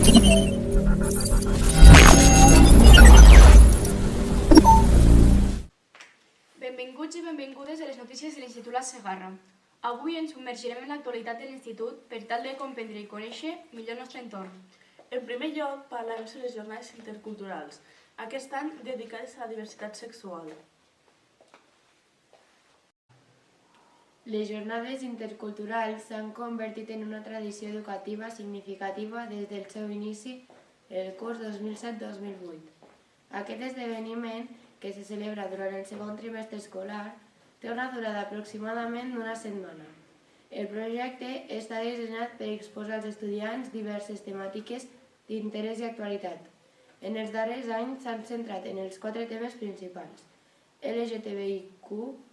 Benvinguts i benvingudes a les notícies de l'Institut La Segarra. Avui ens submergirem en l'actualitat de l'Institut per tal de comprendre i conèixer millor el nostre entorn. En primer lloc, parlarem sobre les jornades interculturals, aquest any dedicades a la diversitat sexual. Les jornades interculturals s'han convertit en una tradició educativa significativa des del seu inici el curs 2007-2008. Aquest esdeveniment, que se celebra durant el segon trimestre escolar, té una durada aproximadament d'una setmana. El projecte està dissenyat per exposar als estudiants diverses temàtiques d'interès i actualitat. En els darrers anys s'han centrat en els 4 temes principals: LGTBIQ+,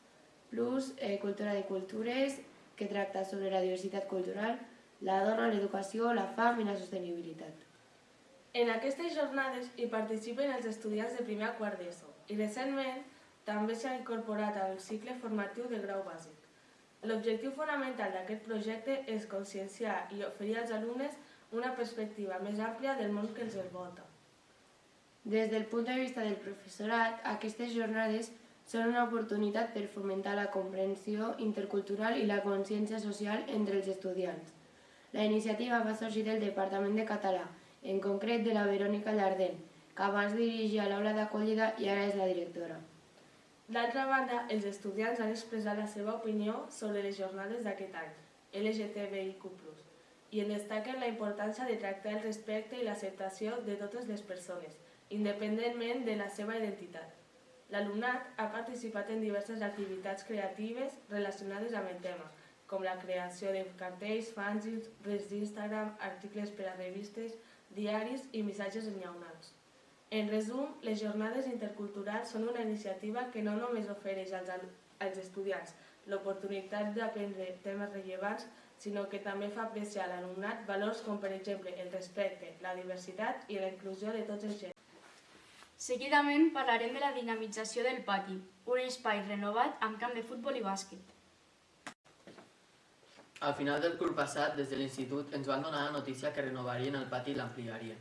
cultura de cultures, que tracta sobre la diversitat cultural, la dona, l'educació, la fam i la sostenibilitat. En aquestes jornades hi participen els estudiants de primer a quart d'ESO i recentment també s'ha incorporat al cicle formatiu del grau bàsic. L'objectiu fonamental d'aquest projecte és conscienciar i oferir als alumnes una perspectiva més àmplia del món que els envolta. Des del punt de vista del professorat, aquestes jornades són una oportunitat per fomentar la comprensió intercultural i la consciència social entre els estudiants. La iniciativa va sorgir del Departament de Català, en concret de la Verònica Llardén, que abans dirigia l'aula d'acollida i ara és la directora. D'altra banda, els estudiants han expressat la seva opinió sobre les jornades d'aquest any, LGTBIQ+, i en destaquen la importància de tractar el respecte i l'acceptació de totes les persones, independentment de la seva identitat. L'alumnat ha participat en diverses activitats creatives relacionades amb el tema, com la creació de cartells, fanzines, reels d'Instagram, articles per a revistes, diaris i missatges enllaunats. En resum, les jornades interculturals són una iniciativa que no només ofereix als estudiants l'oportunitat d'aprendre temes rellevants, sinó que també fa apreciar a l'alumnat valors com, per exemple, el respecte, la diversitat i la inclusió de tots els gèneres. Seguidament parlarem de la dinamització del pati, un espai renovat amb camp de futbol i bàsquet. Al final del curs passat, des de l'institut, ens van donar la notícia que renovarien el pati i l'ampliarien.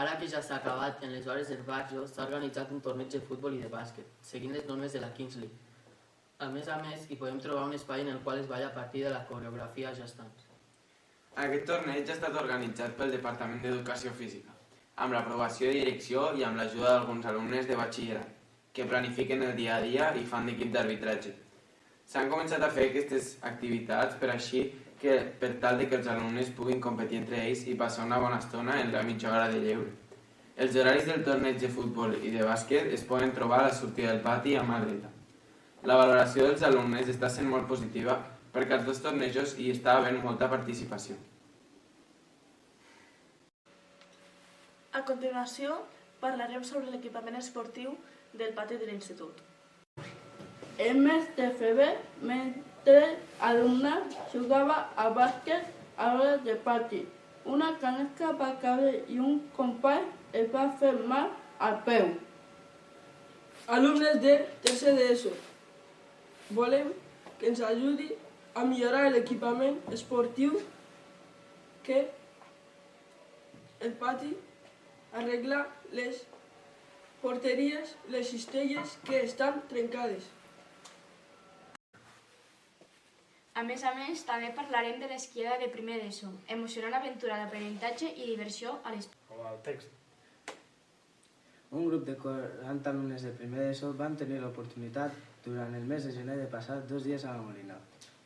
Ara que ja s'ha acabat, en les hores del barrio s'ha organitzat un torneig de futbol i de bàsquet, seguint les normes de la Kings League. A més, hi podem trobar un espai en el qual es balla a partir de la coreografia ja estant. Aquest torneig ha estat organitzat pel Departament d'Educació Física, amb l'aprovació de direcció i amb l'ajuda d'alguns alumnes de batxillerat, que planifiquen el dia a dia i fan d'equip d'arbitratge. S'han començat a fer aquestes activitats per tal de que els alumnes puguin competir entre ells i passar una bona estona en la mitja hora de lleure. Els horaris del torneig de futbol i de bàsquet es poden trobar a la sortida del pati a mà dreta. La valoració dels alumnes està sent molt positiva perquè als 2 tornejos hi està havent molta participació. A continuació, parlarem sobre l'equipament esportiu del pati de l'institut. El mes de febrer, mentre l'alumnat jugava a bàsquet a l'hora de pati, una canesca va caure i un company es va fer mal al peu. Alumnes de tercer d'ESO, volem que ens ajudi a millorar l'equipament esportiu que el pati, arreglar les porteries, les cistelles que estan trencades. A més, també parlarem de l'esquiada de primer d'ESO, emocionant aventura d'aprenentatge i diversió a l'espai. Com el text. Un grup de 40 alumnes de primer d'ESO van tenir l'oportunitat durant el mes de gener de passar 2 dies a la Molina,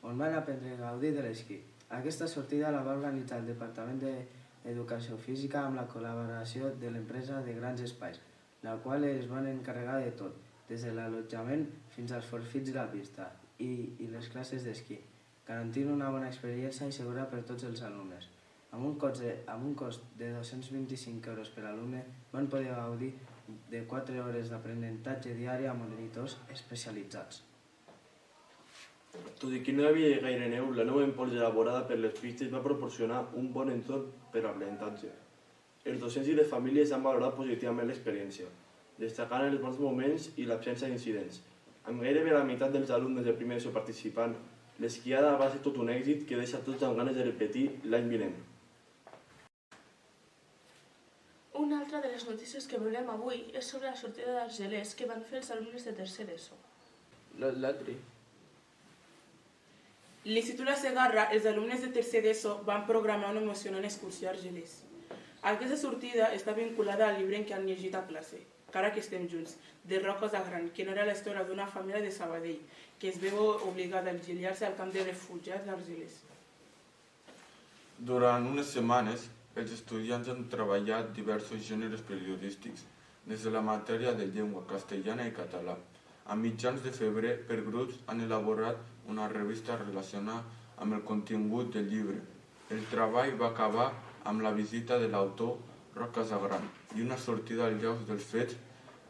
on van aprendre a gaudir de l'esquí. Aquesta sortida la va organitzar el Departament d'Educació Física amb la col·laboració de l'empresa de Grans Espais, la qual es van encarregar de tot, des de l'allotjament fins als forfits de la pista i les classes d'esquí, garantint una bona experiència i segura per tots els alumnes. Amb un cost de 225 euros per alumne, van poder gaudir de 4 hores d'aprenentatge diari amb monitors especialitzats. Tot i que no hi havia gaire neu, la neu en pols elaborada per les pistes va proporcionar un bon entorn per a l'aprenentatge. Els docents i les famílies han valorat positivament l'experiència, destacant els bons moments i l'absència d'incidents. Amb gairebé la meitat dels alumnes de primer ESO participant, l'esquiada va ser tot un èxit que deixa tots amb ganes de repetir l'any vinent. altra de les notícies que veurem avui és sobre la sortida d'Argelers que van fer els alumnes de tercer d'ESO. L'altre. L'Institut La Segarra, els alumnes de tercer d'ESO van programar una emocionant excursió a Argelers. Aquesta sortida està vinculada al llibre en què han llegit a classe, Cara que estem junts, de Roca Zagran, que narra la història d'una família de Sabadell, que es veu obligada a exiliar-se al camp de refugiats d'Argelers. Durant unes setmanes, els estudiants han treballat diversos gèneres periodístics, des de la matèria de llengua castellana i català. A mitjans de febrer, per grups, han elaborat una revista relacionada amb el contingut del llibre. El treball va acabar amb la visita de l'autor Roca Zagran i una sortida als llocs dels fets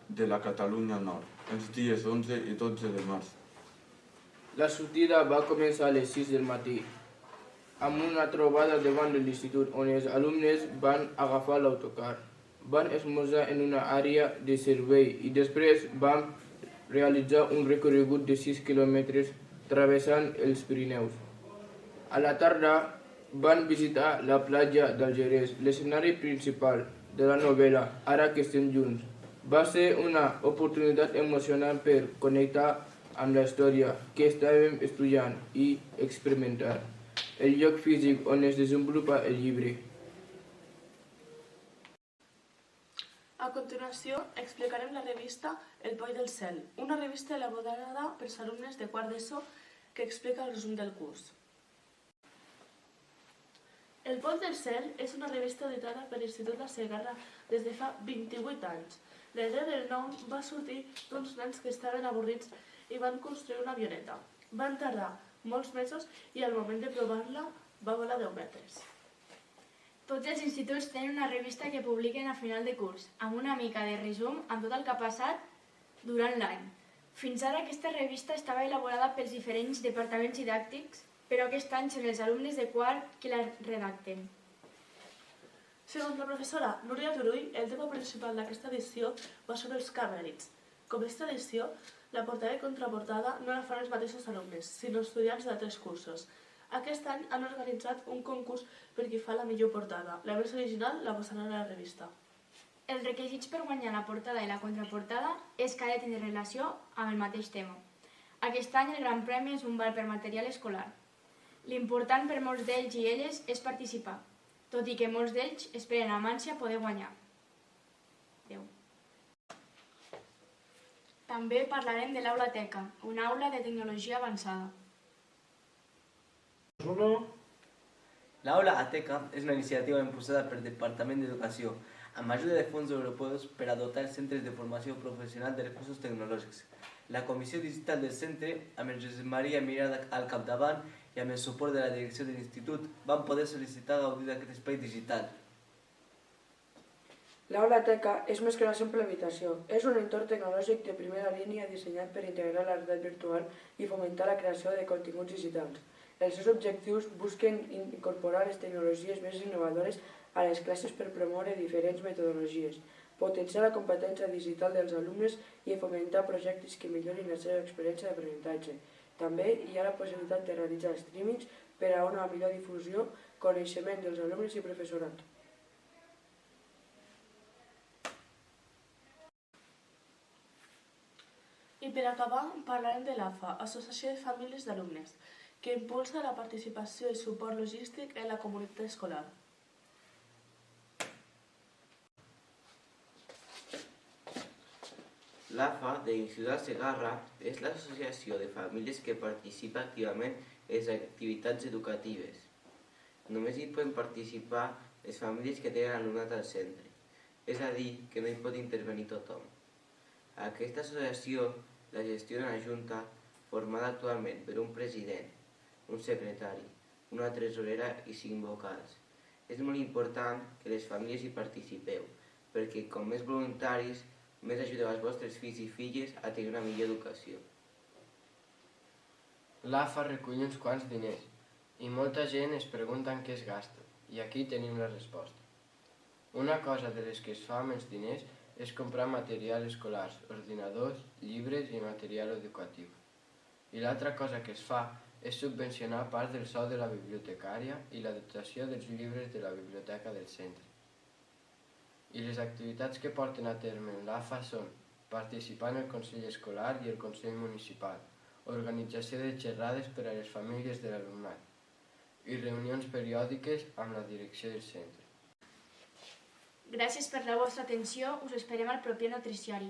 de la Catalunya Nord, els dies 11 i 12 de març. La sortida va començar a les 6 del matí, amb una trobada davant de l'institut on els alumnes van agafar l'autocar. Van esmorzar en una àrea de servei i després van realitzar un recorregut de 6 quilòmetres travessant els Pirineus. A la tarda van visitar la platja d'Algerès, l'escenari principal de la novel·la Ara que estem junts. Va ser una oportunitat emocionant per connectar amb la història que estàvem estudiant i experimentar el lloc físic on es desenvolupa el llibre. A continuació, explicarem la revista El Boi del Cel, una revista elaborada pels alumnes de quart d'ESO que explica el resum del curs. El Boi del Cel és una revista editada per l'Institut La Segarra des de fa 28 anys. La idea del nom va sortir d'uns nens que estaven avorrits i van construir una avioneta. Van tardar molts mesos i al moment de provar-la va volar 10 metres. Tots els instituts tenen una revista que publiquen a final de curs, amb una mica de resum amb tot el que ha passat durant l'any. Fins ara aquesta revista estava elaborada pels diferents departaments didàctics, però aquest any són els alumnes de quart qui la redacten. Segons la professora Núria Turull, el tema principal d'aquesta edició va sobre els camèlids. Com aquesta edició, la portada i contraportada no la fan els mateixos alumnes, sinó estudiants d'altres cursos. Aquest any han organitzat un concurs per qui fa la millor portada. La més original la posaran a la revista. Els requisits per guanyar la portada i la contraportada és que ha de tenir relació amb el mateix tema. Aquest any el gran premi és un val per material escolar. L'important per molts d'ells i elles és participar, tot i que molts d'ells esperen amb ànsia poder guanyar. Adéu. També parlarem de l'Aula Teca, una aula de tecnologia avançada. L'Aula Ateca és una iniciativa impulsada pel Departament d'Educació amb ajuda de fons europeus per a dotar els centres de formació professional de recursos tecnològics. La Comissió Digital del centre, amb el Josep Maria Mirada al capdavant i amb el suport de la direcció de l'institut, van poder sol·licitar gaudir d'aquest espai digital. L'Aula Teca és més que una simple habitació. És un entorn tecnològic de primera línia dissenyat per integrar la realitat virtual i fomentar la creació de continguts digitals. Els seus objectius busquen incorporar les tecnologies més innovadores a les classes per promoure diferents metodologies, potenciar la competència digital dels alumnes i fomentar projectes que millorin la seva experiència d'aprenentatge. També hi ha la possibilitat de realitzar streamings per a una millor difusió, coneixement dels alumnes i professorat. I per acabar, parlarem de l'AFA, Associació de Famílies d'Alumnes, que impulsa la participació i suport logístic en la comunitat escolar. L'AFA de l'Institut Segarra és l'associació de famílies que participa activament en les activitats educatives. Només hi poden participar les famílies que tenen alumnat al centre, és a dir, que no hi pot intervenir tothom. Aquesta associació la gestiona la Junta, formada actualment per un president, un secretari, una tresorera i 5 vocals. És molt important que les famílies hi participeu, perquè com més voluntaris, més ajudeu als vostres fills i filles a tenir una millor educació. L'AFA recull uns quants diners i molta gent es pregunta en què es gasta, i aquí tenim la resposta. Una cosa de les que es fa amb els diners és comprar material escolar, ordinadors, llibres i material educatiu. I l'altra cosa que es fa és subvencionar part del sou de la bibliotecària i la dotació dels llibres de la biblioteca del centre. I les activitats que porten a terme en l'AFA són participar en el Consell Escolar i el Consell Municipal, organització de xerrades per a les famílies de l'alumnat i reunions periòdiques amb la direcció del centre. Gràcies per la vostra atenció, us esperem al proper noticiari.